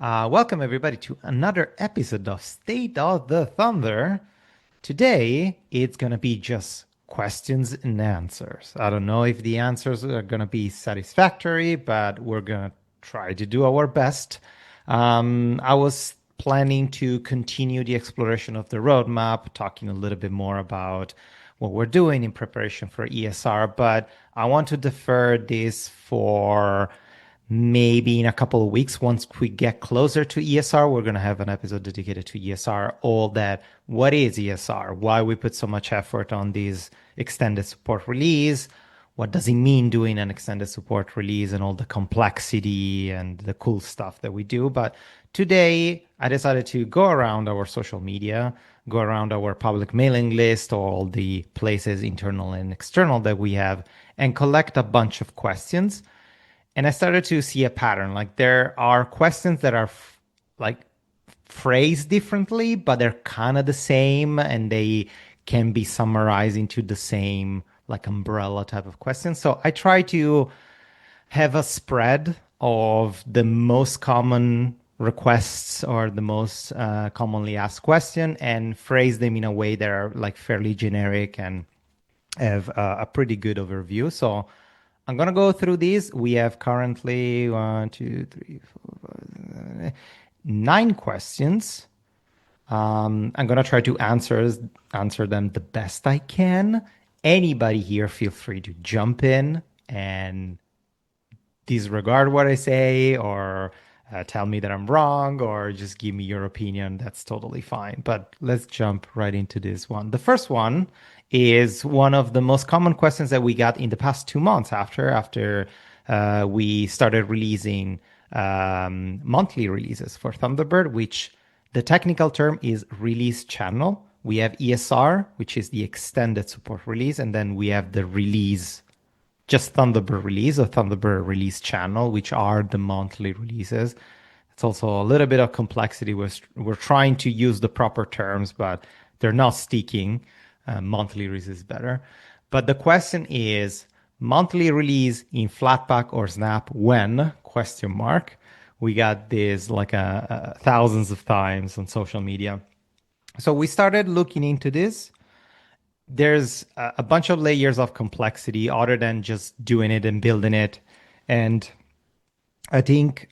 Welcome everybody to another episode of State of the Thunder. Today it's gonna be just questions and answers. I don't know if the answers are gonna be satisfactory, but we're gonna try to do our best. I was planning to continue the exploration of the roadmap, talking a little bit more about what we're doing in preparation for ESR, but I want to defer this for maybe in a couple of weeks. Once we get closer to ESR, we're going to have an episode dedicated to ESR, all that. What is ESR? Why we put so much effort on this extended support release? What does it mean doing an extended support release and all the complexity and the cool stuff that we do? But today I decided to go around our social media, go around our public mailing list, all the places, internal and external, that we have, and collect a bunch of questions. And I started to see a pattern. Like there are questions that are like phrased differently, but they're kind of the same, and they can be summarized into the same like umbrella type of question. So I try to have a spread of the most common requests or the most commonly asked question and phrase them in a way that are like fairly generic and have a pretty good overview. So I'm gonna go through these. We have currently one, two, three, four, five, 9 questions. I'm gonna try to answer them the best I can. Anybody here, feel free to jump in and disregard what I say, or tell me that I'm wrong, or just give me your opinion. That's totally fine. But let's jump right into this one. The first one is one of the most common questions that we got in the past 2 months after we started releasing monthly releases for Thunderbird, which the technical term is release channel. We have ESR, which is the extended support release, and then we have the release, just Thunderbird release or Thunderbird release channel, which are the monthly releases. It's also a little bit of complexity. We're trying to use the proper terms, but they're not sticking. Monthly release is better. But the question is monthly release in Flatpak or Snap when? Question mark. We got this like thousands of times on social media. So we started looking into this. There's a bunch of layers of complexity other than just doing it and building it. And I think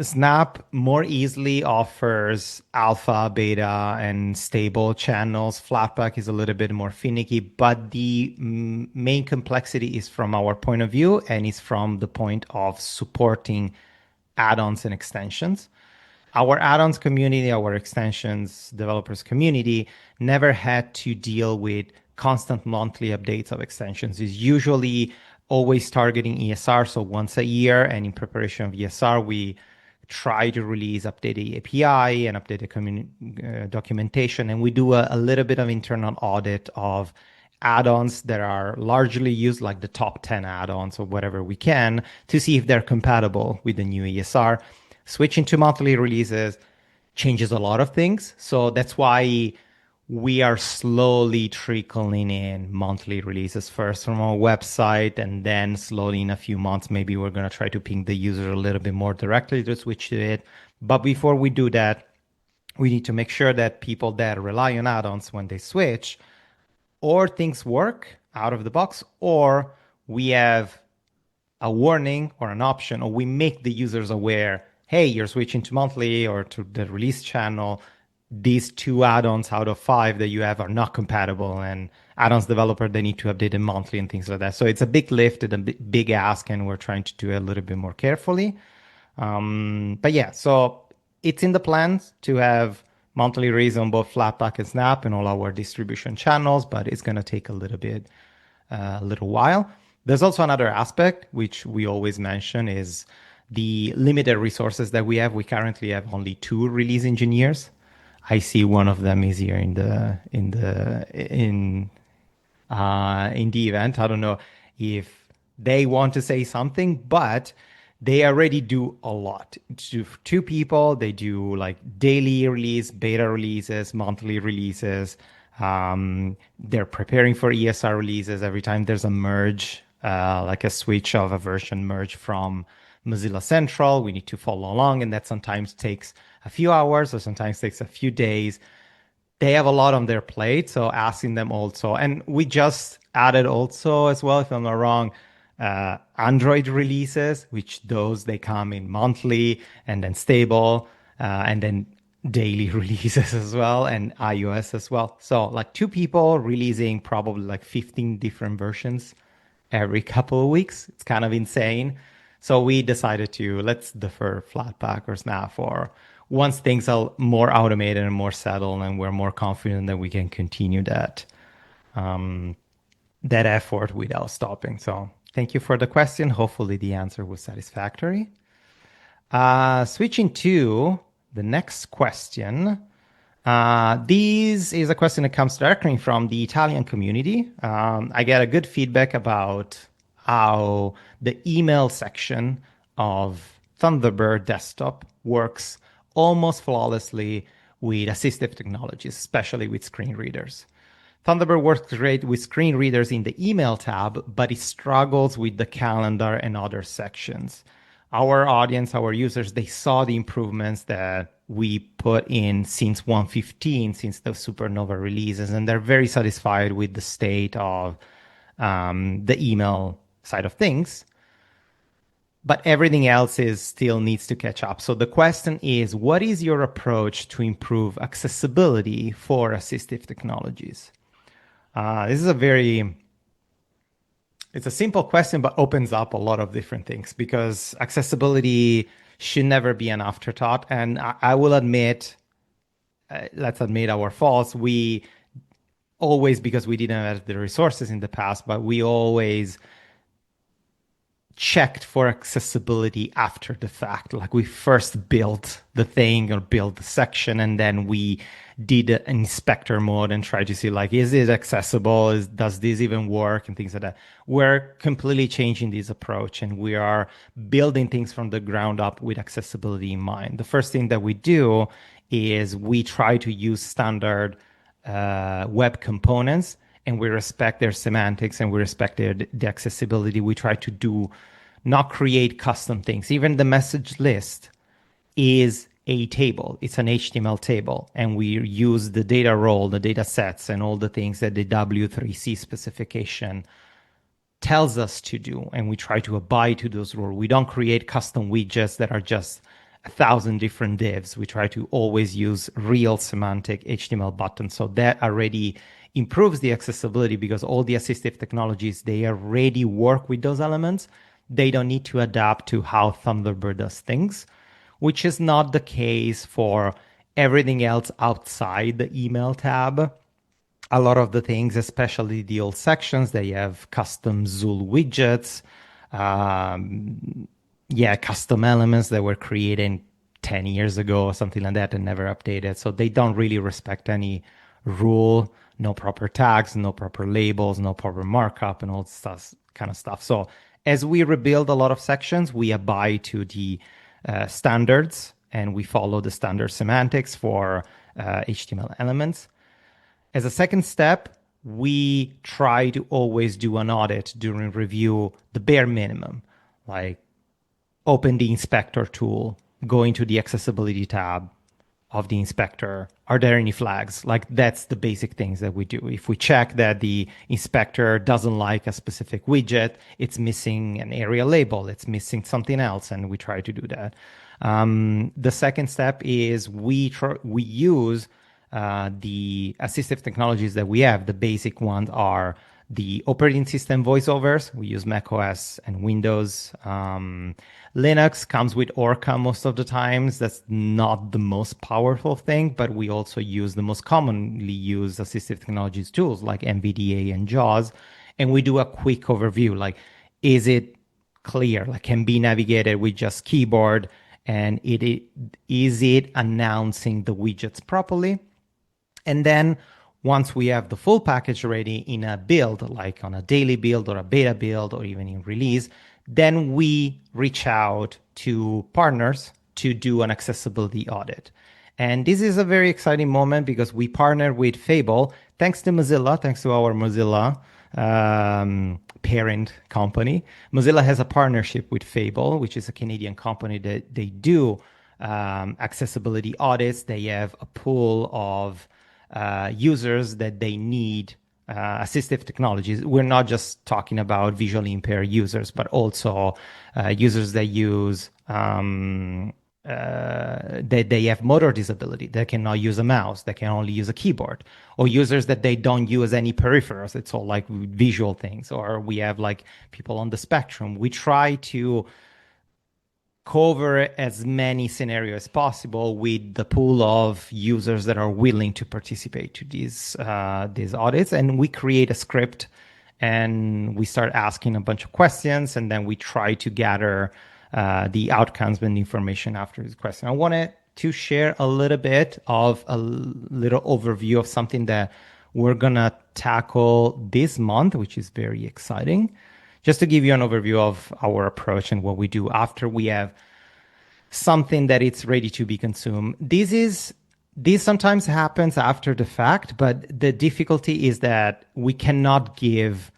Snap more easily offers alpha, beta, and stable channels. Flatpak is a little bit more finicky, but the main complexity is from our point of view and is from the point of supporting add-ons and extensions. Our add-ons community, our extensions developers community never had to deal with constant monthly updates of extensions. It's usually always targeting ESR, so once a year, and in preparation of ESR, we try to release updated API and updated documentation, and we do a little bit of internal audit of add-ons that are largely used, like the top 10 add-ons or whatever we can, to see if they're compatible with the new ESR. Switching to monthly releases changes a lot of things. So that's why we are slowly trickling in monthly releases first from our website, and then slowly in a few months, maybe we're going to try to ping the user a little bit more directly to switch to it. But before we do that, we need to make sure that people that rely on add-ons when they switch, or things work out of the box, or we have a warning or an option, or we make the users aware, hey, you're switching to monthly or to the release channel. These 2 add-ons out of 5 that you have are not compatible, and add-ons developer, they need to update them monthly and things like that. So it's a big lift and a big ask, and we're trying to do it a little bit more carefully. But yeah, so it's in the plans to have monthly release on both Flatpak and Snap and all our distribution channels, but it's going to take a little while. There's also another aspect which we always mention is the limited resources that we have. We currently have only 2 release engineers. I see one of them is here in the event. I don't know if they want to say something, but they already do a lot. 2 people, they do like daily release, beta releases, monthly releases. They're preparing for ESR releases every time there's a merge, like a switch of a version merge from Mozilla Central. We need to follow along, and that sometimes takes a few hours or sometimes takes a few days. They have a lot on their plate, so asking them also. And we just added also as well, if I'm not wrong, Android releases, which those they come in monthly and then stable, and then daily releases as well, and iOS as well. So like two people releasing probably like 15 different versions every couple of weeks. It's kind of insane. So we decided to let's defer Flatpak or Snap for once things are more automated and more settled, and we're more confident that we can continue that effort without stopping. So thank you for the question. Hopefully the answer was satisfactory. Switching to the next question. This is a question that comes directly from the Italian community. I get a good feedback about how the email section of Thunderbird desktop works almost flawlessly with assistive technologies, especially with screen readers. Thunderbird works great with screen readers in the email tab, but it struggles with the calendar and other sections. Our audience, our users, they saw the improvements that we put in since 1.15, since the Supernova releases, and they're very satisfied with the state of the email side of things. But everything else is still needs to catch up. So the question is, what is your approach to improve accessibility for assistive technologies? This is it's a simple question, but opens up a lot of different things because accessibility should never be an afterthought. And I will admit, let's admit our faults. We always, because we didn't have the resources in the past, but we always checked for accessibility after the fact. Like we first built the thing or built the section, and then we did an inspector mode and tried to see like, is it accessible? Does this even work? And things like that. We're completely changing this approach, and we are building things from the ground up with accessibility in mind. The first thing that we do is we try to use standard web components, and we respect their semantics and we respect the accessibility. We try to not create custom things. Even the message list is a table. It's an HTML table, and we use the data role, the data sets, and all the things that the W3C specification tells us to do, and we try to abide to those rules. We don't create custom widgets that are just 1,000 different divs. We try to always use real semantic HTML buttons. So that already improves the accessibility because all the assistive technologies, they already work with those elements. They don't need to adapt to how Thunderbird does things, which is not the case for everything else outside the email tab. A lot of the things, especially the old sections, they have custom Zool widgets, custom elements that were created 10 years ago or something like that and never updated. So they don't really respect any rule, no proper tags, no proper labels, no proper markup, and all this kind of stuff. So as we rebuild a lot of sections, we abide to the standards, and we follow the standard semantics for HTML elements. As a second step, we try to always do an audit during review, the bare minimum, like open the inspector tool, go into the accessibility tab of the inspector. Are there any flags? Like that's the basic things that we do. If we check that the inspector doesn't like a specific widget, it's missing an area label, it's missing something else, and we try to do that. The second step is we use the assistive technologies that we have. The basic ones are the operating system voiceovers. We use macOS and Windows. Linux comes with Orca most of the times. That's not the most powerful thing, but we also use the most commonly used assistive technologies tools like NVDA and JAWS. And we do a quick overview, like, is it clear? Like, can be navigated with just keyboard? And is it announcing the widgets properly? And then once we have the full package ready in a build, like on a daily build or a beta build or even in release, then we reach out to partners to do an accessibility audit. And this is a very exciting moment because we partner with Fable, thanks to Mozilla, thanks to our Mozilla parent company. Mozilla has a partnership with Fable, which is a Canadian company that they do accessibility audits. They have a pool of users that they need assistive technologies. We're not just talking about visually impaired users, but also users that use they have motor disability, they cannot use a mouse, they can only use a keyboard, or users that they don't use any peripherals, it's all like visual things, or we have like people on the spectrum. We try to cover as many scenarios as possible with the pool of users that are willing to participate to these audits, and we create a script and we start asking a bunch of questions, and then we try to gather the outcomes and information after this question. I wanted to share a little bit of a little overview of something that we're gonna tackle this month, which is very exciting. Just to give you an overview of our approach and what we do after we have something that it's ready to be consumed. This sometimes happens after the fact, but the difficulty is that we cannot give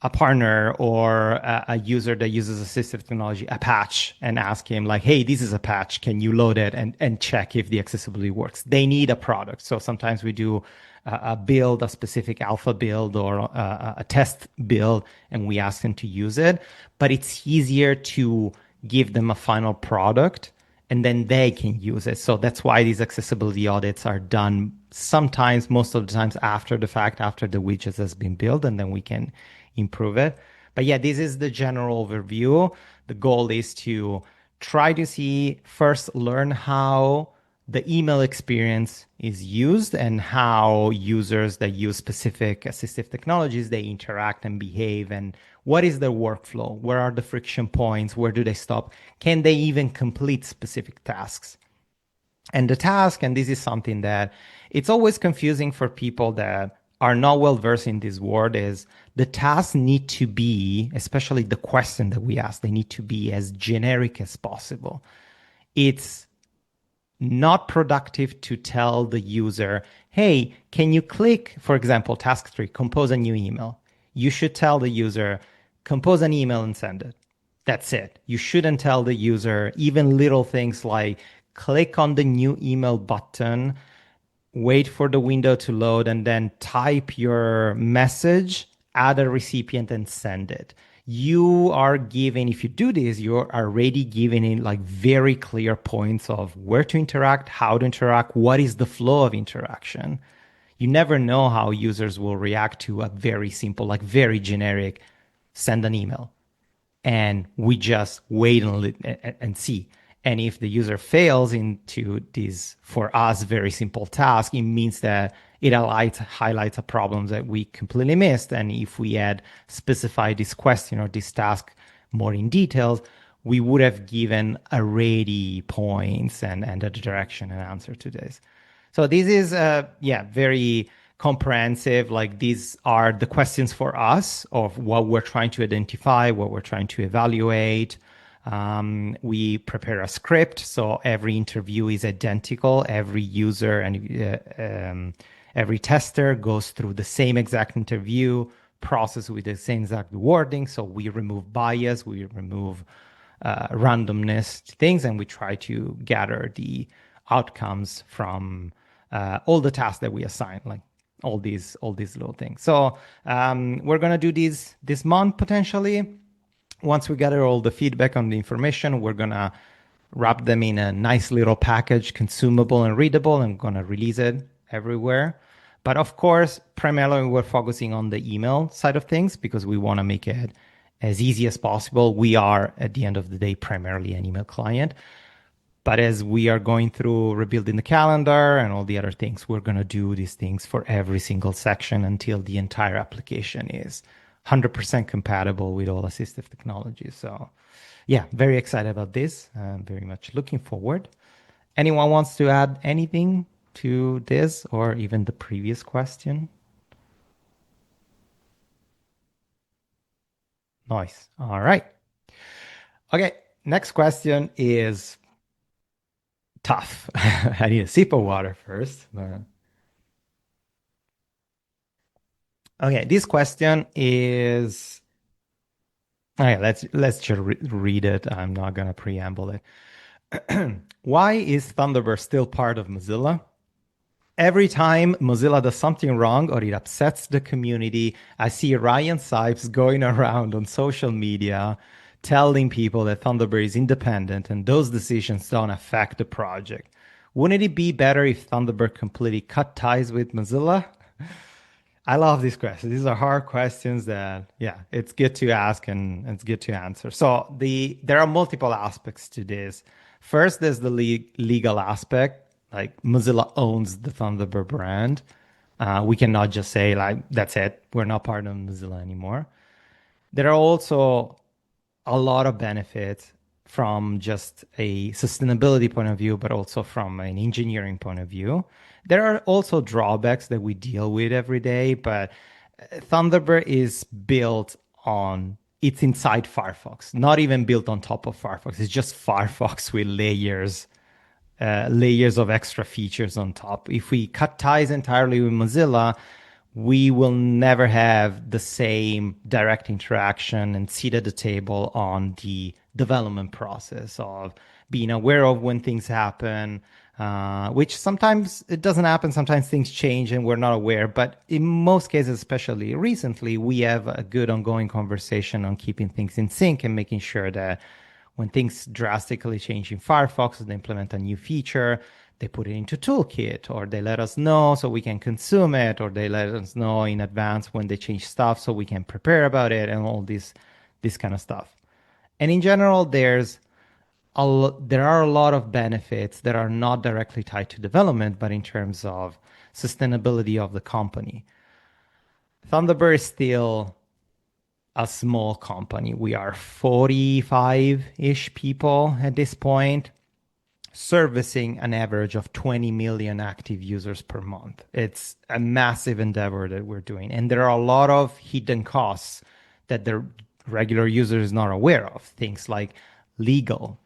a partner or a user that uses assistive technology a patch and ask him like, hey, this is a patch, can you load it and check if the accessibility works? They need a product. So sometimes we do a build, a specific alpha build or a test build, and we ask them to use it. But it's easier to give them a final product and then they can use it. So that's why these accessibility audits are done sometimes, most of the times after the fact, after the widget has been built, and then we can improve it. But yeah, this is the general overview. The goal is to try to see first, learn how the email experience is used and how users that use specific assistive technologies, they interact and behave, and what is their workflow? Where are the friction points? Where do they stop? Can they even complete specific tasks? And the task, and this is something that it's always confusing for people that are not well versed in this world, is the tasks need to be, especially the question that we ask, they need to be as generic as possible. It's not productive to tell the user, hey, can you click, for example, task 3, compose a new email. You should tell the user, compose an email and send it. That's it. You shouldn't tell the user even little things like click on the new email button, wait for the window to load, and then type your message, add a recipient, and send it. You are giving, if you do this, you're already giving in like very clear points of where to interact, how to interact, what is the flow of interaction. You never know how users will react to a very simple, like very generic, send an email. And we just wait and see. And if the user fails into this, for us, very simple task, it means that it highlights a problem that we completely missed. And if we had specified this question or this task more in details, we would have given already points and a direction and answer to this. So this is, very comprehensive. Like these are the questions for us of what we're trying to identify, what we're trying to evaluate. We prepare a script, so every interview is identical. Every user and every tester goes through the same exact interview process with the same exact wording. So we remove bias, we remove randomness things, and we try to gather the outcomes from all the tasks that we assign, like all these little things. So we're gonna do this month potentially. Once we gather all the feedback on the information, we're gonna wrap them in a nice little package, consumable and readable, and gonna release it everywhere. But of course, primarily we're focusing on the email side of things because we want to make it as easy as possible. We are, at the end of the day, primarily an email client. But as we are going through rebuilding the calendar and all the other things, we're going to do these things for every single section until the entire application is 100% compatible with all assistive technologies. So yeah, very excited about this. Very much looking forward. Anyone wants to add anything to this or even the previous question? Nice. All right. Okay. Next question is tough. I need a sip of water first. Okay, this question is okay, let's just read it. I'm not gonna preamble it. Why is Thunderbird still part of Mozilla? Every time Mozilla does something wrong or it upsets the community, I see Ryan Sipes going around on social media telling people that Thunderbird is independent and those decisions don't affect the project. Wouldn't it be better if Thunderbird completely cut ties with Mozilla? I love these questions. These are hard questions that, yeah, it's good to ask and it's good to answer. So there are multiple aspects to this. First, there's the legal aspect. Like Mozilla owns the Thunderbird brand. We cannot just say like that's it. We're not part of Mozilla anymore. There are also a lot of benefits from just a sustainability point of view, but also from an engineering point of view. There are also drawbacks that we deal with every day, but Thunderbird is built on it's inside Firefox, not even built on top of Firefox. It's just Firefox with layers of extra features on top. If we cut ties entirely with Mozilla, we will never have the same direct interaction and seat at the table on the development process of being aware of when things happen, which sometimes it doesn't happen. Sometimes things change and we're not aware. But in most cases, especially recently, we have a good ongoing conversation on keeping things in sync and making sure that when things drastically change in Firefox, they implement a new feature, they put it into toolkit, or they let us know so we can consume it, or they let us know in advance when they change stuff so we can prepare about it, and all this kind of stuff. And in general, there are a lot of benefits that are not directly tied to development, but in terms of sustainability of the company. Thunderbird is still a small company. We are 45-ish people at this point, servicing an average of 20 million active users per month. It's a massive endeavor that we're doing. And there are a lot of hidden costs that the regular user is not aware of. Things like legal,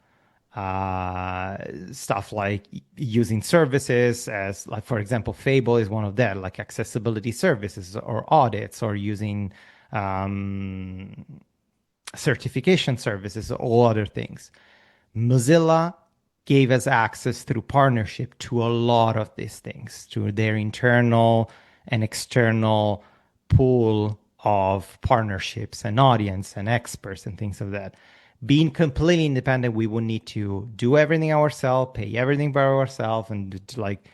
stuff like using services as like, for example, Fable is one of that, like accessibility services or audits or using um, certification services, all other things. Mozilla gave us access through partnership to a lot of these things, to their internal and external pool of partnerships and audience and experts and things of that. Being completely independent, we would need to do everything ourselves, pay everything by ourselves, and like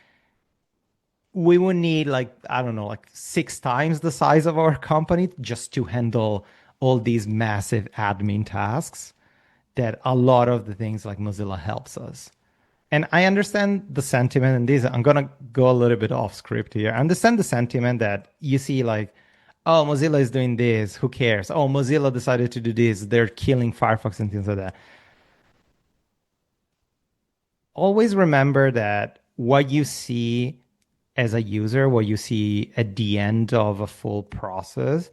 we would need like I don't know, like 6 times the size of our company just to handle all these massive admin tasks that a lot of the things like Mozilla helps us. And I understand the sentiment, and this I'm gonna go a little bit off script here. I understand the sentiment that you see like, oh, Mozilla is doing this, who cares? Oh, Mozilla decided to do this, they're killing Firefox and things like that. Always remember that what you see as a user, what you see at the end of a full process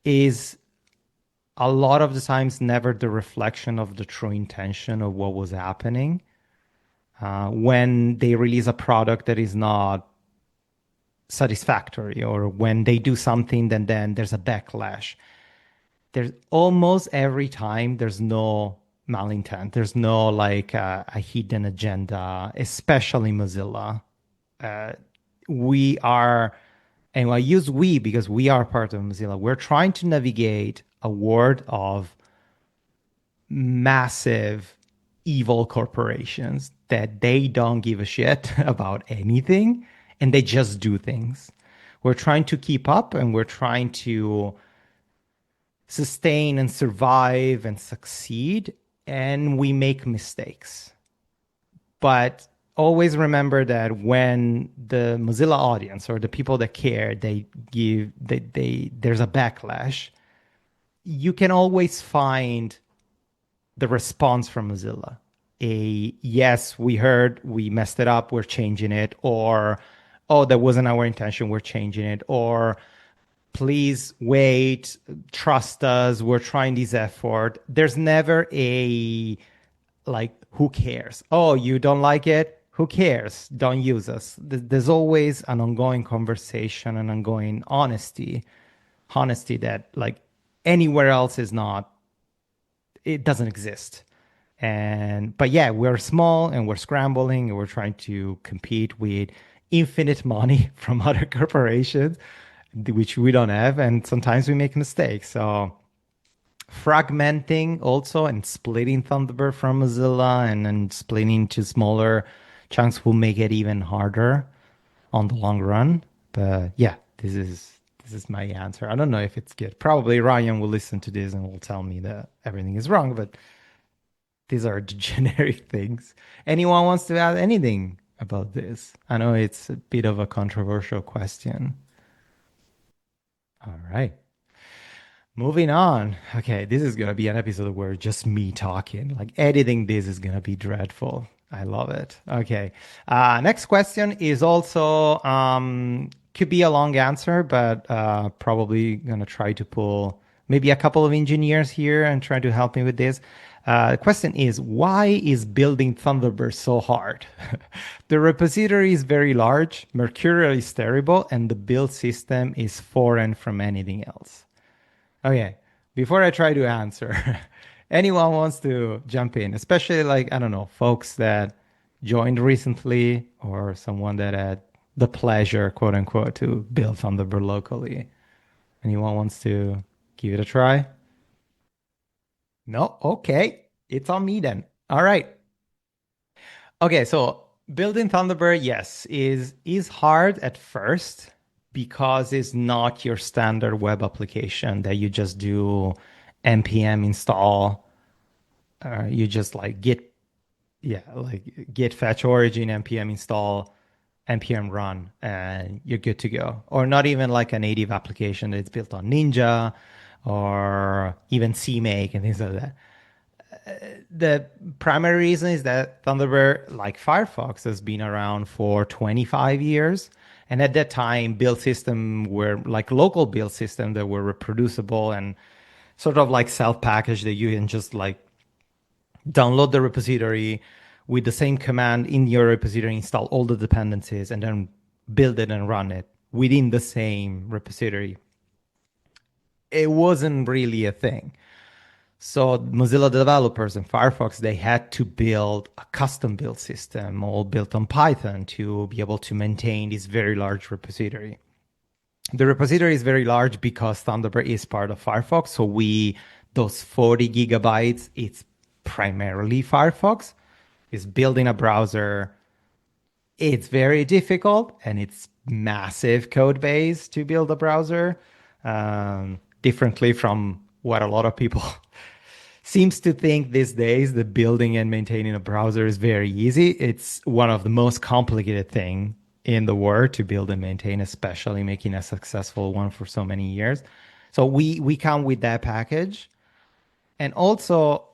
is a lot of the times never the reflection of the true intention of what was happening. When they release a product that is not satisfactory, or when they do something, then there's a backlash. There's almost every time there's no malintent. There's no like a hidden agenda, especially Mozilla. Uh, we are, and I use we because we are part of Mozilla. We're trying to navigate a world of massive evil corporations that they don't give a shit about anything and they just do things. We're trying to keep up and we're trying to sustain and survive and succeed, and we make mistakes. But always remember that when the Mozilla audience or the people that care, there's a backlash, you can always find the response from Mozilla. A yes, we heard, we messed it up, we're changing it, or oh, that wasn't our intention, we're changing it, or please wait, trust us, we're trying this effort. There's never a like, who cares? Oh, you don't like it? Who cares? Don't use us. There's always an ongoing conversation, an ongoing honesty honesty that like anywhere else is not, it doesn't exist. And but yeah, we're small and we're scrambling and we're trying to compete with infinite money from other corporations, which we don't have. And sometimes we make mistakes. So fragmenting also and splitting Thunderbird from Mozilla and then splitting into smaller chunks will make it even harder on the long run. But yeah, this is my answer. I don't know if it's good. Probably Ryan will listen to this and will tell me that everything is wrong, but these are the generic things. Anyone wants to add anything about this? I know it's a bit of a controversial question. All right. Moving on. Okay, this is gonna be an episode where just me talking. Like editing this is gonna be dreadful. I love it. Okay. Next question is also could be a long answer, but probably gonna try to pull maybe a couple of engineers here and try to help me with this. The question is, why is building Thunderbird so hard? The repository is very large, Mercurial is terrible, and the build system is foreign from anything else. Okay, before I try to answer, anyone wants to jump in, especially like, I don't know, folks that joined recently or someone that had the pleasure, quote unquote, to build Thunderbird locally. Anyone wants to give it a try? No? Okay. It's on me then. All right. Okay, so building Thunderbird, yes, is hard at first because it's not your standard web application that you just do npm install. You just like git, yeah, like git fetch origin, npm install, npm run, and you're good to go. Or not even like a native application that's built on Ninja or even CMake and things like that. The primary reason is that Thunderbird, like Firefox, has been around for 25 years. And at that time, build system were like local build system that were reproducible and sort of like self-packaged that you can just like download the repository with the same command in your repository, install all the dependencies, and then build it and run it within the same repository. It wasn't really a thing. So Mozilla developers and Firefox, they had to build a custom build system all built on Python to be able to maintain this very large repository. The repository is very large because Thunderbird is part of Firefox. So those 40 gigabytes, it's primarily Firefox. Is building a browser. It's very difficult and it's massive code base to build a browser. Differently from what a lot of people seems to think these days, that building and maintaining a browser is very easy. It's one of the most complicated thing in the world to build and maintain, especially making a successful one for so many years. So we come with that package. And also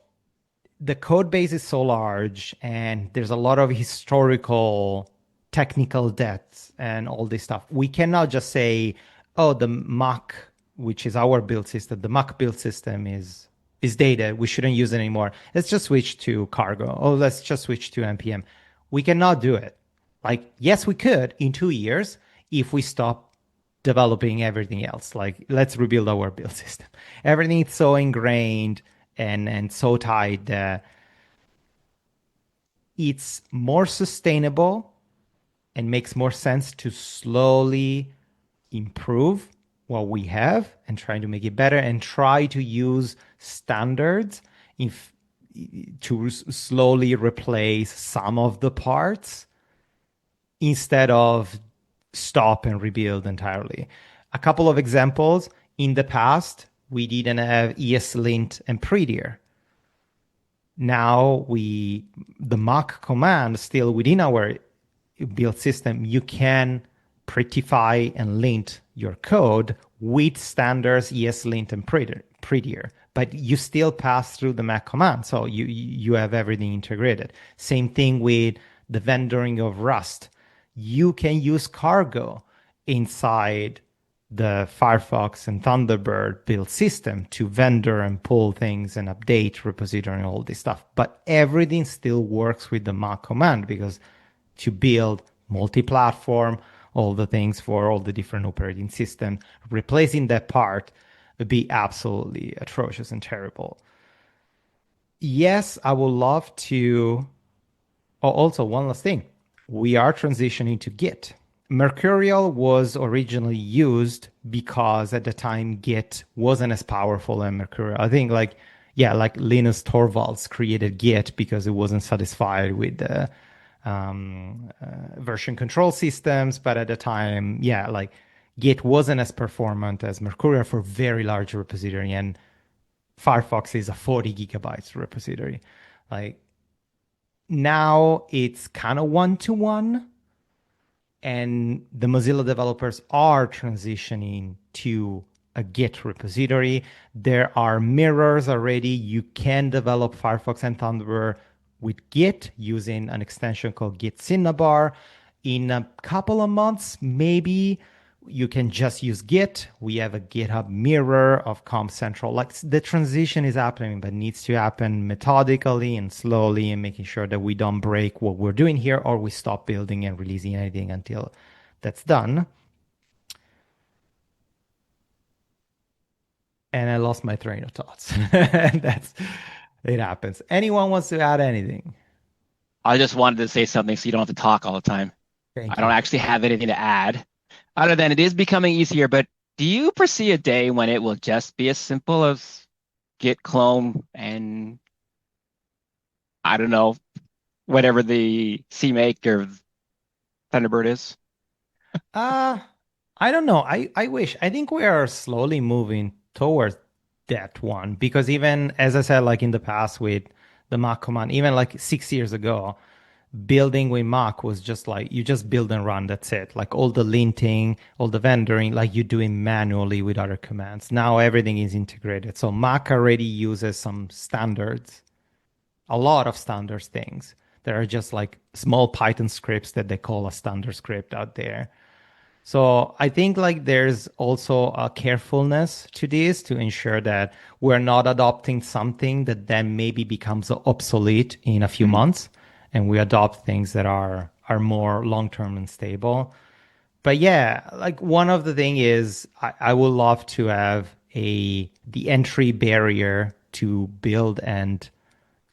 the code base is so large and there's a lot of historical technical debts and all this stuff. We cannot just say, oh, the Mac, which is our build system, the Mac build system is dated. We shouldn't use it anymore. Let's just switch to Cargo. Oh, let's just switch to NPM. We cannot do it. Like, yes, we could in 2 years if we stop developing everything else. Like, let's rebuild our build system. Everything is so ingrained and so tight that it's more sustainable and makes more sense to slowly improve what we have and trying to make it better and try to use standards if, to slowly replace some of the parts instead of stop and rebuild entirely. A couple of examples. In the past, we didn't have ESLint and Prettier. Now the mock command still within our build system, you can prettify and lint your code with standards ESLint and Prettier, but you still pass through the Mac command. So you have everything integrated. Same thing with the vendoring of Rust. You can use Cargo inside the Firefox and Thunderbird build system to vendor and pull things and update repository and all this stuff. But everything still works with the Mac command because to build multi-platform all the things for all the different operating systems. Replacing that part would be absolutely atrocious and terrible. Yes, I would love to. Oh, also, one last thing. We are transitioning to Git. Mercurial was originally used because at the time Git wasn't as powerful as Mercurial. I think like Linus Torvalds created Git because it wasn't satisfied with the version control systems. But at the time, yeah, like Git wasn't as performant as Mercurial for very large repository, and Firefox is a 40 gigabytes repository. Like now it's kind of one to one, and the Mozilla developers are transitioning to a Git repository. There are mirrors already. You can develop Firefox and Thunderbird with Git using an extension called Git Cinnabar. In a couple of months, maybe you can just use Git. We have a GitHub mirror of Comp Central. Like the transition is happening, but needs to happen methodically and slowly, and making sure that we don't break what we're doing here or we stop building and releasing anything until that's done. And I lost my train of thoughts. That's it happens. Anyone wants to add anything? I just wanted to say something so you don't have to talk all the time. Thank I don't you. actually have anything to add other than it is becoming easier, but do you foresee a day when it will just be as simple as git clone and I don't know, whatever the CMake or Thunderbird is? Uh, I don't know. I wish. I think we are slowly moving towards that one because even as I said, like in the past with the Mac command, even like 6 years ago, building with Mac was just like you just build and run. That's it. Like all the linting, all the vendoring, like you do it manually with other commands. Now everything is integrated. So Mac already uses some standards, a lot of standard things. There are just like small Python scripts that they call a standard script out there. So I think like there's also a carefulness to this to ensure that we're not adopting something that then maybe becomes obsolete in a few Mm. months, and we adopt things that are more long term and stable. But yeah, like one of the thing is I would love to have a the entry barrier to build and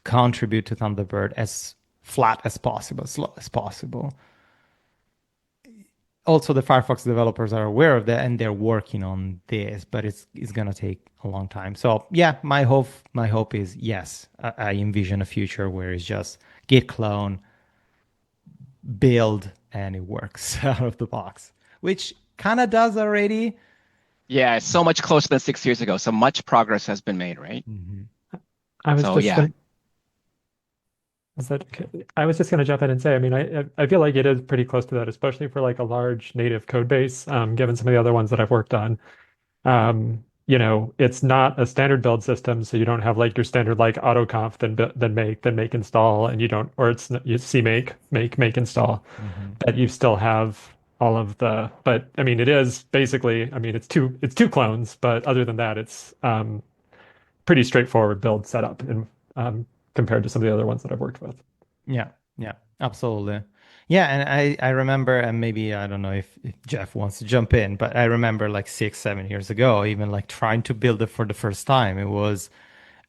contribute to Thunderbird as flat as possible, slow as possible. Also, the Firefox developers are aware of that and they're working on this, but it's gonna take a long time. So yeah, my hope is yes, I envision a future where it's just git clone, build, and it works out of the box, which kind of does already. Yeah, it's so much closer than 6 years ago. So much progress has been made, right? Mhm. I was So just yeah. gonna, is that, I was just gonna jump in and say, I mean, I feel like it is pretty close to that, especially for like a large native code base, given some of the other ones that I've worked on. It's not a standard build system, so you don't have like your standard like autoconf, then make install, and you don't, or it's you CMake, make install, Mhm. but you still have all of the, but I mean, it is basically, I mean, it's two clones, but other than that, it's pretty straightforward build setup and compared to some of the other ones that I've worked with. Yeah, yeah, absolutely. Yeah, and I remember, and maybe I don't know if Jeff wants to jump in, but I remember like 6, 7 years ago, even like trying to build it for the first time. It was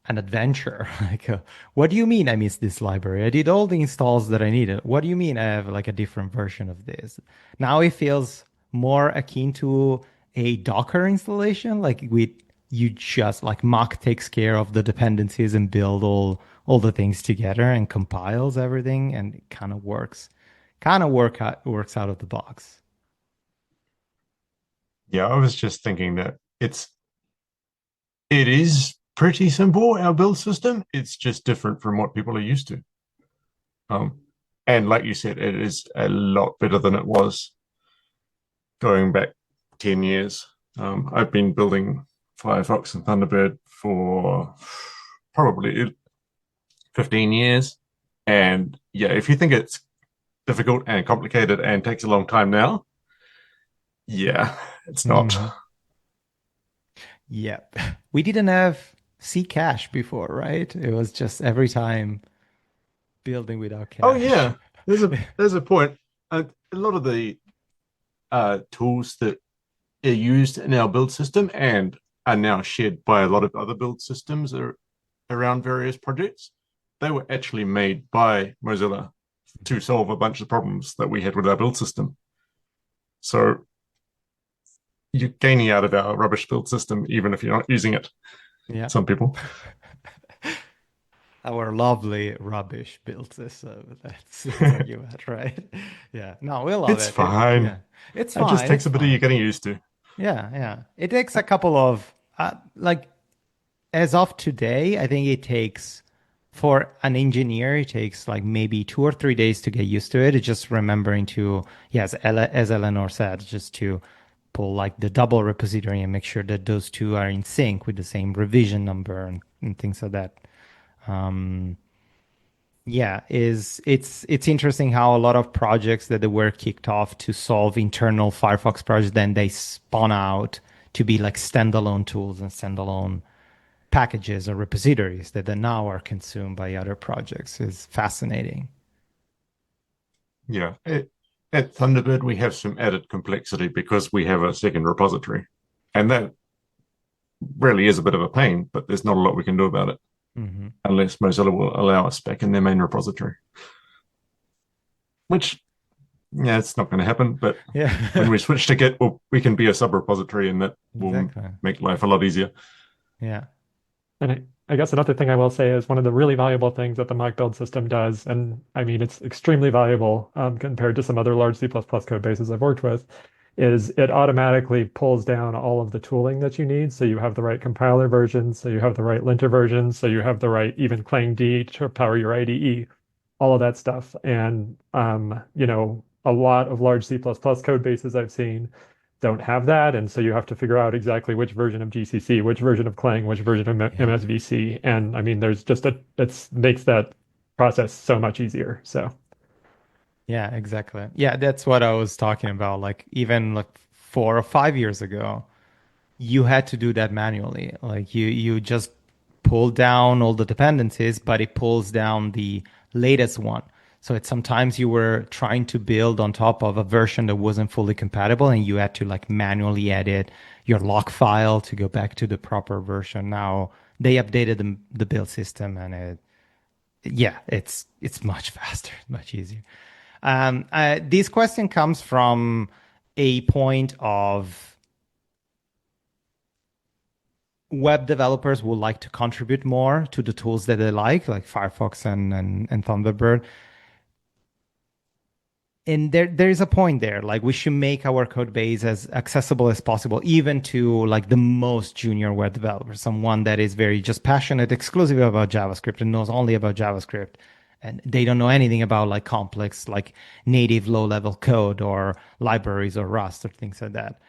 an adventure. Like, what do you mean I missed this library? I did all the installs that I needed. What do you mean I have like a different version of this? Now it feels more akin to a Docker installation. Like you just like Mock takes care of the dependencies and build all the things together and compiles everything, and it kind of works out of the box. Yeah, I was just thinking that it is pretty simple, our build system. It's just different from what people are used to. Um, and like you said, it is a lot better than it was going back 10 years. I've been building Firefox and Thunderbird for probably 15 years. And yeah, if you think it's difficult and complicated and takes a long time now, yeah, it's not. Hmm. Yep. We didn't have Cache before, right? It was just every time building without Oh cache. yeah, there's a point. A lot of the tools that are used in our build system and are now shared by a lot of other build systems around various projects. They were actually made by Mozilla to solve a bunch of problems that we had with our build system. So you're gaining out of our rubbish build system, even if you're not using it. Yeah. Some people. Our lovely rubbish build system. That's what you meant, right? Yeah. No, we love It's it. fine. Yeah. It's It just fine. takes It's a bit of you fine. getting used to. Yeah, yeah. It takes a couple of like as of today, I think it takes for an engineer, it takes like maybe 2 or 3 days to get used to it. It's just remembering to, yes, as Eleanor said, just to pull like the double repository and make sure that those two are in sync with the same revision number and things like that. Um, yeah, is it's interesting how a lot of projects that they were kicked off to solve internal Firefox projects, then they spawn out to be like standalone tools and standalone packages or repositories that then now are consumed by other projects is fascinating. Yeah. At Thunderbird, we have some added complexity because we have a second repository. And that really is a bit of a pain, but there's not a lot we can do about it Mm-hmm. unless Mozilla will allow us back in their main repository. Which, yeah, it's not going to happen. But when Yeah, we switch to Git, we can be a sub repository, and that will exactly. make life a lot easier. Yeah, And I guess another thing I will say is one of the really valuable things that the mock build system does, and I mean, it's extremely valuable compared to some other large C++ code bases I've worked with, is it automatically pulls down all of the tooling that you need. So you have the right compiler versions, so you have the right linter versions, so you have the right even clang D to power your IDE, all of that stuff. And, a lot of large C++ code bases I've seen don't have that. And so you have to figure out exactly which version of GCC, which version of Clang, which version of yeah, MSVC. And I mean, there's just it makes that process so much easier. So yeah, exactly. Yeah, that's what I was talking about. Like even like 4 or 5 years ago, you had to do that manually. Like you just pull down all the dependencies, but it pulls down the latest one. So it's sometimes you were trying to build on top of a version that wasn't fully compatible, and you had to like manually edit your log file to go back to the proper version. Now they updated the build system, and yeah, it's much faster, much easier. This question comes from a point of web developers would like to contribute more to the tools that they like Firefox and Thunderbird. And there is a point there. Like we should make our code base as accessible as possible, even to like the most junior web developer, someone that is very just passionate exclusively about JavaScript and knows only about JavaScript. And they don't know anything about like complex, like native low level code or libraries or Rust or things like that.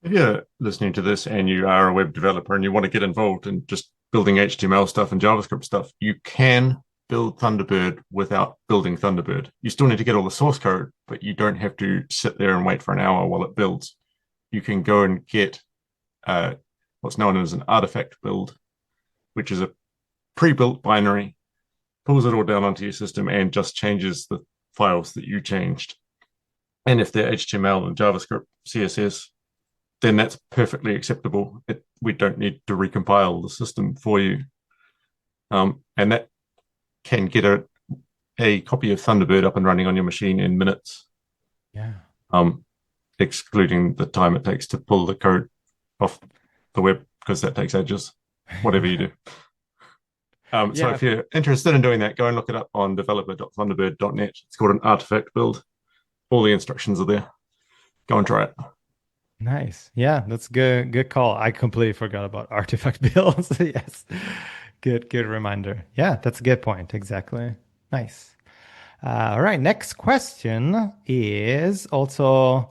If you're listening to this and you are a web developer and you want to get involved in just building HTML stuff and JavaScript stuff, you can build Thunderbird without building Thunderbird. You still need to get all the source code, but you don't have to sit there and wait for an hour while it builds. You can go and get what's known as an artifact build, which is a pre-built binary, pulls it all down onto your system and just changes the files that you changed. And if they're HTML and JavaScript, CSS, then that's perfectly acceptable. We don't need to recompile the system for you. And that can get a copy of Thunderbird up and running on your machine in minutes, Yeah. excluding the time it takes to pull the code off the web, because that takes ages, whatever you do. So Yeah. if you're interested in doing that, go and look it up on developer.thunderbird.net. It's called an artifact build. All the instructions are there. Go and try it. Nice. Yeah, that's good. Good call. I completely forgot about artifact builds. Yes. Good reminder. Yeah, that's a good point. Exactly. Nice. All right. Next question is also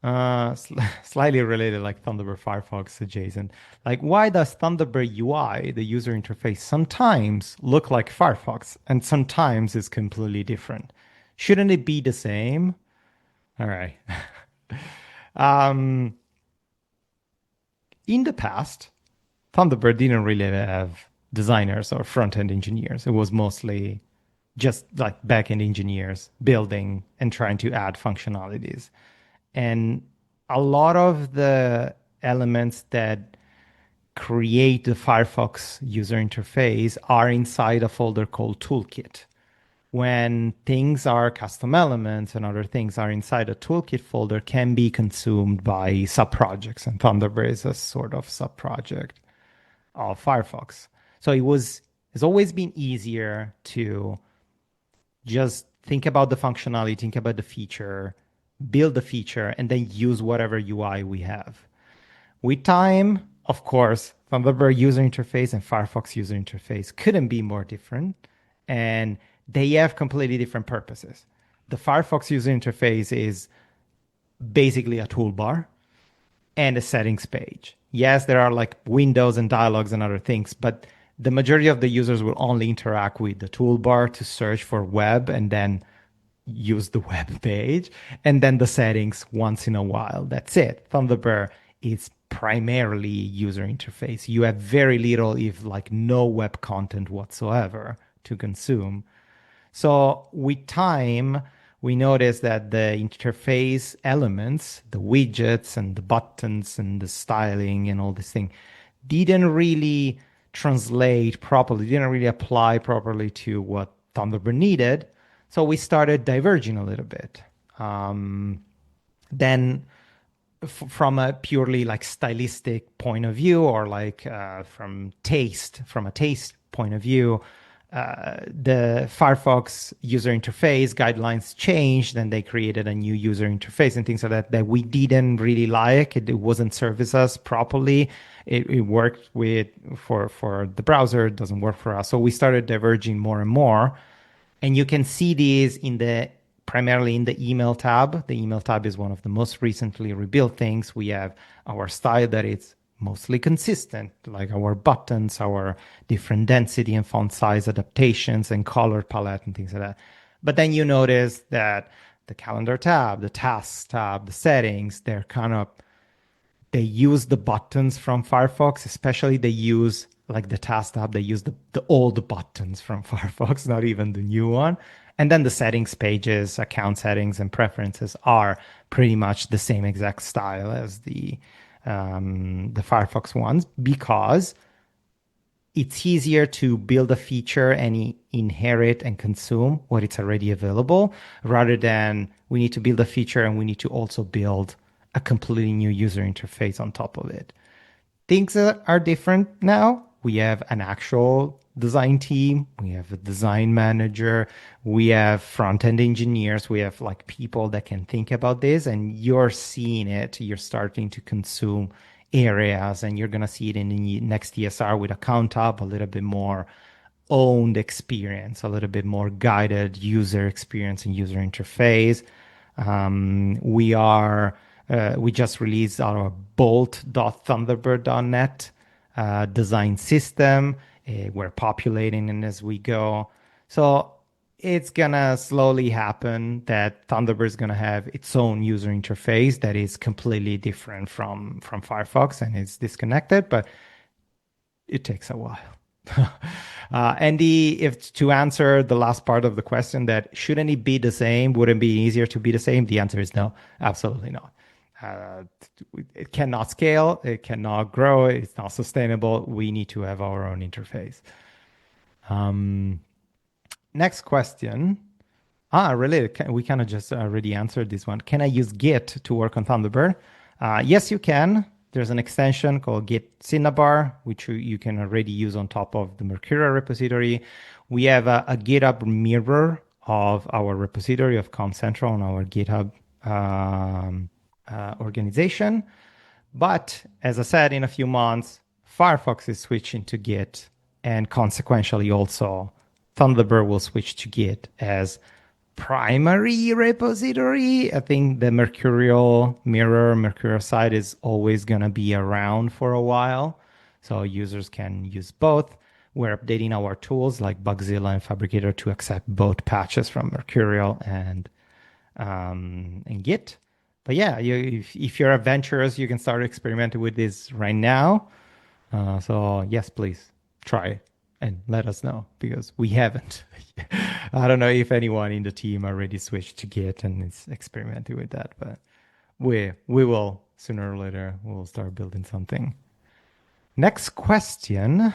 slightly related, like Thunderbird Firefox adjacent. Like, why does Thunderbird UI, the user interface, sometimes look like Firefox and sometimes is completely different? Shouldn't it be the same? All right. Um, in the past, Thunderbird didn't really have designers or front end engineers. It was mostly just like back end engineers building and trying to add functionalities. And a lot of the elements that create the Firefox user interface are inside a folder called Toolkit. When things are custom elements and other things are inside a toolkit folder can be consumed by subprojects, and Thunderbird is a sort of subproject of Firefox. So it's always been easier to just think about the functionality, think about the feature, build the feature, and then use whatever UI we have. With time, of course, Thunderbird user interface and Firefox user interface couldn't be more different. And they have completely different purposes. The Firefox user interface is basically a toolbar and a settings page. Yes, there are like windows and dialogues and other things, but the majority of the users will only interact with the toolbar to search for web and then use the web page and then the settings once in a while. That's it. Thunderbird is primarily user interface. You have very little, if like no web content whatsoever to consume. So with time, we noticed that the interface elements, the widgets and the buttons and the styling and all this thing, didn't really translate properly, didn't really apply properly to what Thunderbird needed. So we started diverging a little bit. Then from a purely like stylistic point of view or like from a taste point of view, the Firefox user interface guidelines changed and they created a new user interface and things like that we didn't really like. It wasn't service us properly. It worked for the browser, it doesn't work for us. So we started diverging more and more. And you can see these primarily in the email tab. The email tab is one of the most recently rebuilt things. We have our style that is mostly consistent, like our buttons, our different density and font size adaptations and color palette and things like that. But then you notice that the calendar tab, the tasks tab, the settings, they use the buttons from Firefox, especially they use like the task tab, they use the old buttons from Firefox, not even the new one. And then the settings pages, account settings and preferences are pretty much the same exact style as the Firefox ones because it's easier to build a feature and inherit and consume what it's already available rather than we need to build a feature and we need to also build a completely new user interface on top of it. Things are different now. We have an actual design team. We have a design manager. We have front-end engineers. We have like people that can think about this and you're seeing it. You're starting to consume areas and you're going to see it in the next ESR with Account Tab, a little bit more owned experience, a little bit more guided user experience and user interface. We just released our bolt.thunderbird.net design system. We're populating it as we go. So it's going to slowly happen that Thunderbird is going to have its own user interface that is completely different from Firefox and it's disconnected, but it takes a while. Andy, if to answer the last part of the question that shouldn't it be the same, wouldn't it be easier to be the same? The answer is no, absolutely not. It cannot scale, it cannot grow, it's not sustainable. We need to have our own interface. Next question. Related. We kind of just already answered this one. Can I use Git to work on Thunderbird? Yes, you can. There's an extension called Git Cinnabar, which you can already use on top of the Mercurial repository. We have a GitHub mirror of our repository of ComCentral on our GitHub organization. But as I said, in a few months, Firefox is switching to Git, and consequentially also Thunderbird will switch to Git as primary repository. I think the Mercurial side is always going to be around for a while, so users can use both. We're updating our tools like Bugzilla and Fabricator to accept both patches from Mercurial and Git. But yeah, if you're adventurous, you can start experimenting with this right now. So yes, please try it and let us know because we haven't. I don't know if anyone in the team already switched to Git and is experimenting with that, but we will sooner or later we'll start building something. Next question.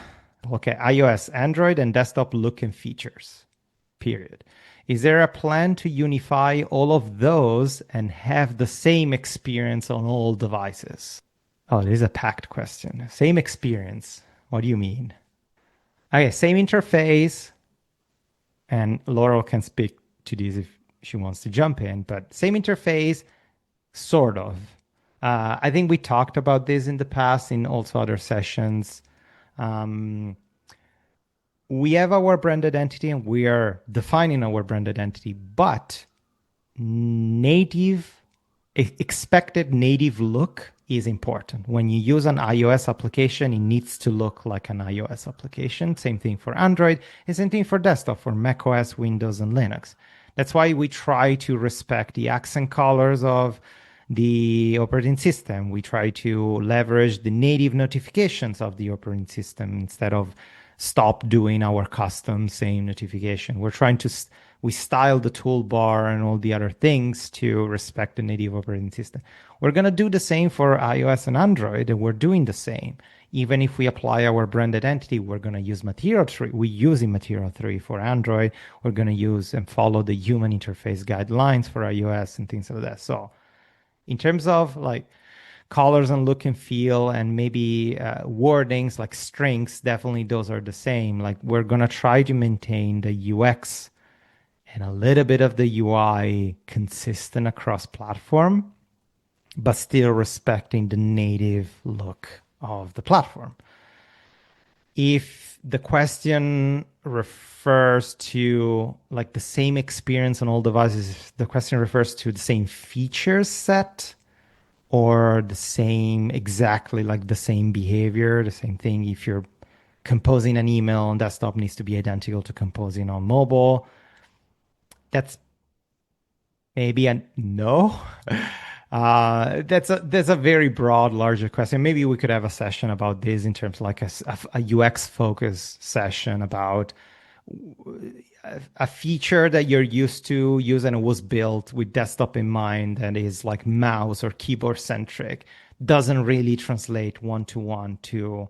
Okay, iOS, Android, and desktop look and features. Period. Is there a plan to unify all of those and have the same experience on all devices? Oh, this is a packed question. Same experience. What do you mean? Okay, same interface, and Laurel can speak to this if she wants to jump in, but same interface, sort of. I think we talked about this in the past in also other sessions. We have our brand identity and we are defining our brand identity, but native, expected native look is important. When you use an iOS application, it needs to look like an iOS application. Same thing for Android, and same thing for desktop, for macOS, Windows, and Linux. That's why we try to respect the accent colors of the operating system. We try to leverage the native notifications of the operating system instead of stop doing our custom same notification. We're trying to we style the toolbar and all the other things to respect the native operating system. We're going to do the same for iOS and Android, and we're doing the same. Even if we apply our brand identity, we're going to use Material 3. We're using Material 3 for Android. We're going to use and follow the human interface guidelines for iOS and things like that. So in terms of like colors and look and feel and maybe wordings like strings, definitely those are the same. Like we're going to try to maintain the UX and a little bit of the UI consistent across platform, but still respecting the native look of the platform. If the question refers to like the same experience on all devices, if the question refers to the same feature set or the same, exactly like the same behavior, the same thing, if you're composing an email on desktop needs to be identical to composing on mobile, that's maybe a no. That's a very broad, larger question. Maybe we could have a session about this in terms of like a UX focus session about a feature that you're used to use and it was built with desktop in mind and is like mouse or keyboard centric, doesn't really translate one-to-one to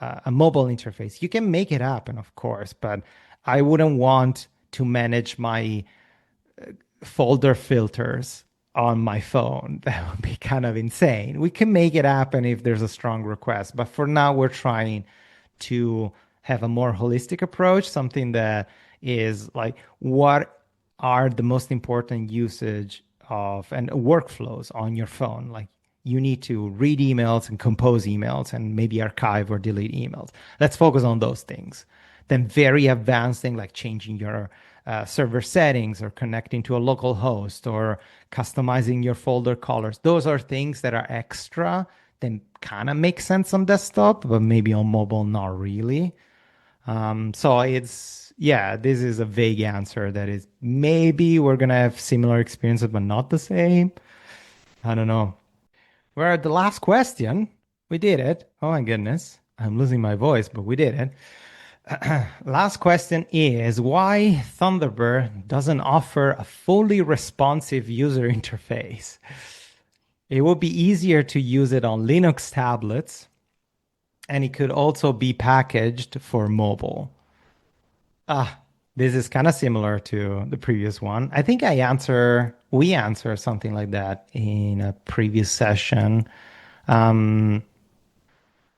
a mobile interface. You can make it happen, of course, but I wouldn't want to manage my folder filters on my phone. That would be kind of insane. We can make it happen if there's a strong request, but for now we're trying to have a more holistic approach, something that is like what are the most important usage of and workflows on your phone. Like you need to read emails and compose emails and maybe archive or delete emails. Let's focus on those things. Then very advanced thing like changing your server settings or connecting to a local host or customizing your folder colors. Those are things that are extra that kind of make sense on desktop, but maybe on mobile, not really. So it's, yeah, this is a vague answer that is maybe we're going to have similar experiences, but not the same. I don't know. We're at the last question. We did it. Oh my goodness. I'm losing my voice, but we did it. Last question is why Thunderbird doesn't offer a fully responsive user interface? It would be easier to use it on Linux tablets, and it could also be packaged for mobile. This is kind of similar to the previous one. I think we answer something like that in a previous session.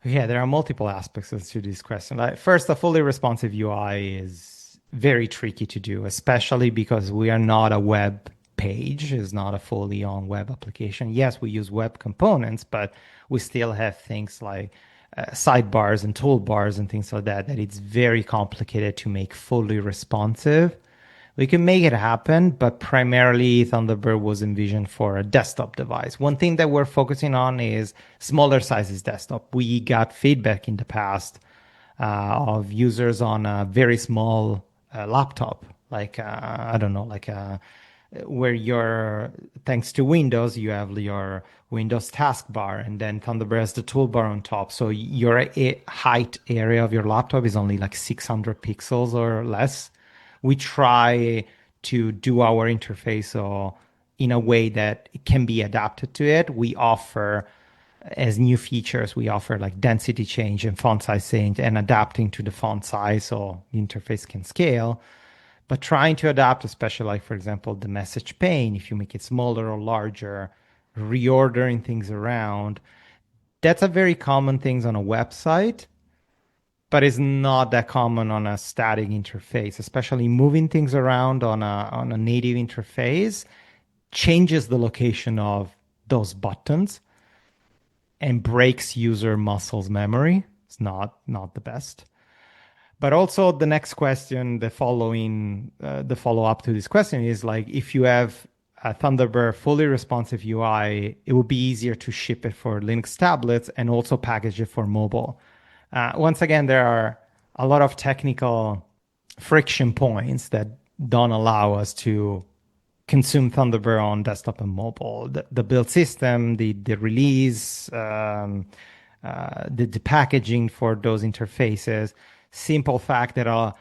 Yeah, there are multiple aspects to this question. Like, first, a fully responsive UI is very tricky to do, especially because we are not a web page, is not a fully on web application. Yes, we use web components, but we still have things like sidebars and toolbars and things like that, that it's very complicated to make fully responsive. We can make it happen, but primarily Thunderbird was envisioned for a desktop device. One thing that we're focusing on is smaller sizes desktop. We got feedback in the past of users on a very small laptop, like, I don't know, like where you're, thanks to Windows, you have your Windows taskbar and then Thunderbird has the toolbar on top. So your height area of your laptop is only like 600 pixels or less. We try to do our interface so in a way that it can be adapted to it. We offer, as new features, we offer like density change and font size change and adapting to the font size so the interface can scale. But trying to adapt, especially like, for example, the message pane, if you make it smaller or larger, reordering things around, that's a very common thing on a website, but it's not that common on a static interface, especially moving things around on a native interface changes the location of those buttons and breaks user muscles memory. It's not the best. But also the next question, the follow up to this question is like, if you have a Thunderbird fully responsive UI, it would be easier to ship it for Linux tablets and also package it for mobile. Once again, there are a lot of technical friction points that don't allow us to consume Thunderbird on desktop and mobile. The build system, the release, the packaging for those interfaces. Simple fact that a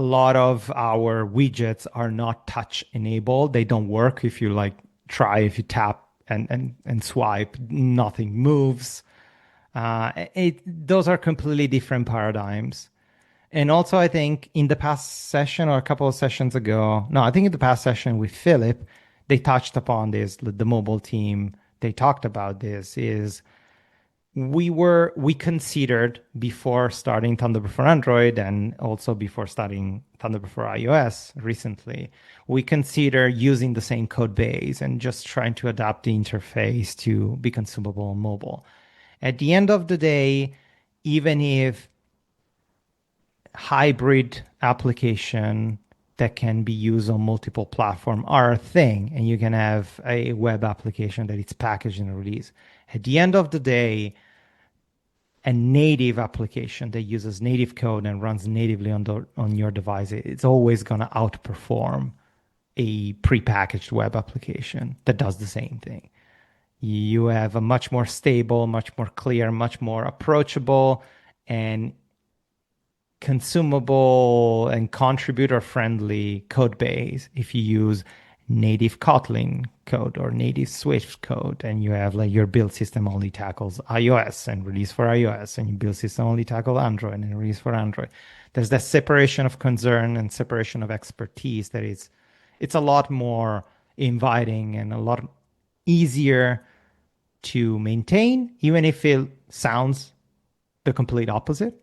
lot of our widgets are not touch enabled. They don't work if you like if you tap and swipe, nothing moves. Those are completely different paradigms. And also, I think in the past session or a couple of sessions ago, no, I think in the past session with Philip, they touched upon this, the mobile team, they talked about this, is we considered before starting Thunderbird for Android and also before starting Thunderbird for iOS recently, we consider using the same code base and just trying to adapt the interface to be consumable on mobile. At the end of the day, even if hybrid application that can be used on multiple platforms are a thing, and you can have a web application that it's packaged in a release. At the end of the day, a native application that uses native code and runs natively on your device, it's always going to outperform a prepackaged web application that does the same thing. You have a much more stable, much more clear, much more approachable, and consumable and contributor friendly code base if you use native Kotlin code or native Swift code, and you have like your build system only tackles iOS and release for iOS, and your build system only tackle Android and release for Android. There's that separation of concern and separation of expertise that it's a lot more inviting and a lot easier to maintain, even if it sounds the complete opposite.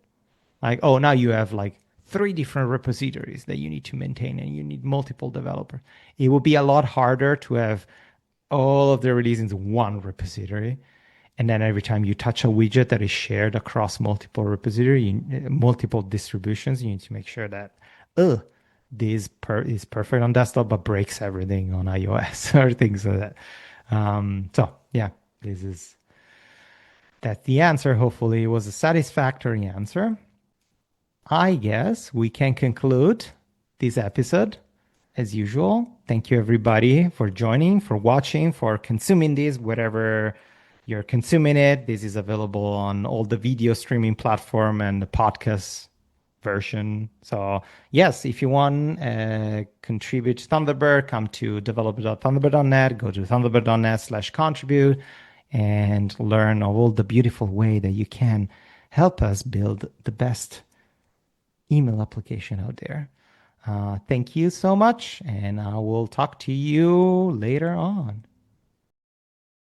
Like, oh, now you have like 3 different repositories that you need to maintain and you need multiple developers. It will be a lot harder to have all of the releases in one repository. And then every time you touch a widget that is shared across multiple multiple distributions, you need to make sure that, this is perfect on desktop, but breaks everything on iOS or things like that. So yeah, that's the answer. Hopefully it was a satisfactory answer. I guess we can conclude this episode as usual. Thank you everybody for joining, for watching, for consuming this, whatever you're consuming it. This is available on all the video streaming platform and the podcast version. So yes, if you want to contribute to Thunderbird, come to developer.thunderbird.net, go to thunderbird.net/contribute and learn all the beautiful way that you can help us build the best email application out there. Thank you so much, and I will talk to you later on.